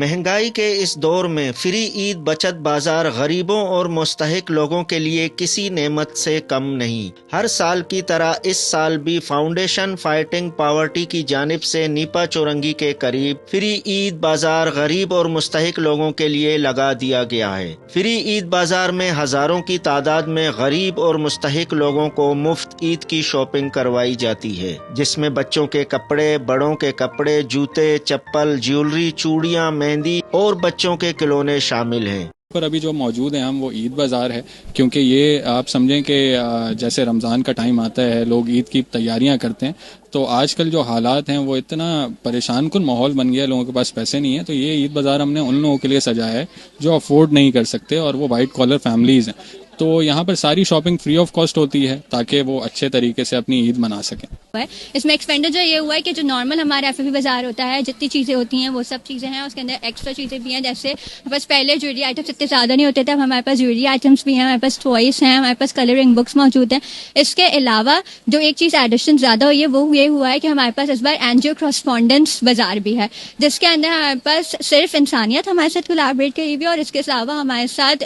مہنگائی کے اس دور میں فری عید بچت بازار غریبوں اور مستحق لوگوں کے لیے کسی نعمت سے کم نہیں۔ ہر سال کی طرح اس سال بھی فاؤنڈیشن فائٹنگ پاورٹی کی جانب سے نیپا چورنگی کے قریب فری عید بازار غریب اور مستحق لوگوں کے لیے لگا دیا گیا ہے۔ فری عید بازار میں ہزاروں کی تعداد میں غریب اور مستحق لوگوں کو مفت عید کی شاپنگ کروائی جاتی ہے، جس میں بچوں کے کپڑے، بڑوں کے کپڑے، جوتے، چپل، جیولری، چوڑیاں، مہندی اور بچوں کے کھلونے شامل ہیں۔ پر ابھی جو موجود ہیں ہم وہ عید بازار ہے، کیونکہ یہ آپ سمجھیں کہ جیسے رمضان کا ٹائم آتا ہے، لوگ عید کی تیاریاں کرتے ہیں، تو آج کل جو حالات ہیں وہ اتنا پریشان کن ماحول بن گیا ہے، لوگوں کے پاس پیسے نہیں ہیں، تو یہ عید بازار ہم نے ان لوگوں کے لیے سجایا ہے جو افورڈ نہیں کر سکتے، اور وہ وائٹ کالر فیملیز ہیں، تو یہاں پر ساری شاپنگ فری آف کاسٹ ہوتی ہے تاکہ وہ اچھے طریقے سے اپنی عید منا سکیں۔ اس میں ایکسپینڈیچر یہ ہوا ہے کہ جو نارمل ہمارا ایف ایف بی بازار ہوتا ہے، جتنی چیزیں ہوتی ہیں وہ سب چیزیں ہیں، اس کے اندر ایکسٹرا چیزیں بھی ہیں، جیسے بس پہلے جویلری آئٹمس اتنے زیادہ نہیں ہوتے تھے، اب ہمارے پاس جویلری آئٹمس بھی ہیں، ہمارے پاس ٹوائز ہیں، ہمارے پاس کلرنگ بکس موجود ہیں۔ اس کے علاوہ جو ایک چیز ایڈیشن زیادہ ہوئی ہے وہ یہ ہوا ہے کہ ہمارے پاس اس بار اینجیو کراسپونڈنس بازار بھی ہے، جس کے اندر ہمارے پاس صرف انسانیت ہمارے ساتھ کولیبریٹ کی ہوئی ہے، اور اس کے علاوہ ہمارے ساتھ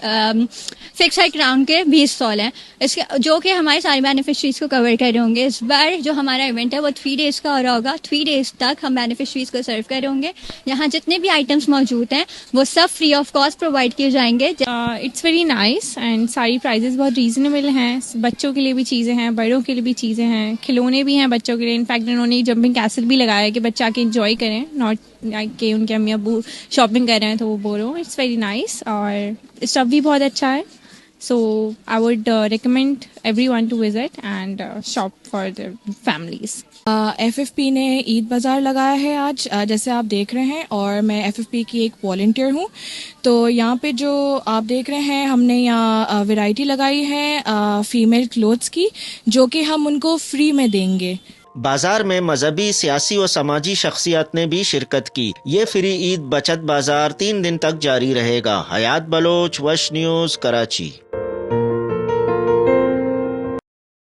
فکس ہائی کراؤن کے 20 اسٹال ہیں، اس کے جو کہ ہمارے سارے بینیفیشریز کو کور کر رہے ہوں گے۔ اس بار جو ہمارا ایونٹ ہے وہ 3 days کا ہو رہا ہوگا، 3 days تک ہم بینیفیشریز کو سرو کر رہے ہوں گے۔ یہاں جتنے بھی آئٹمس موجود ہیں وہ سب فری آف کاسٹ پرووائڈ کیے جائیں گے۔ اٹس ویری نائس اینڈ ساری پرائزز بہت ریزنیبل ہیں، بچوں کے لیے بھی چیزیں ہیں، بڑوں کے لیے بھی چیزیں ہیں، کھلونے بھی ہیں بچوں کے لیے۔ انفیکٹ انہوں نے جمپنگ کیسل بھی لگایا ہے کہ بچہ آ کے انجوائے کریں، ناٹ کہ ان کے امی ابو شاپنگ کر رہے ہیں تو وہ بولو۔ اٹس ویری نائس، اور اسٹف بھی بہت اچھا ہے، so I would recommend everyone to visit and shop for their families. F F P نے عید بازار لگایا ہے آج، جیسے آپ دیکھ رہے ہیں، اور میں ایف ایف پی کی ایک والنٹیئر ہوں، تو یہاں پہ جو آپ دیکھ رہے ہیں ہم نے یہاں ویرائٹی لگائی ہے فیمیل کلوتھس کی، جو کہ ہم ان کو فری میں دیں گے۔ بازار میں مذہبی، سیاسی و سماجی شخصیات نے بھی شرکت کی۔ یہ فری عید بچت بازار 3 دن تک جاری رہے گا۔ حیات بلوچ، وش نیوز، کراچی۔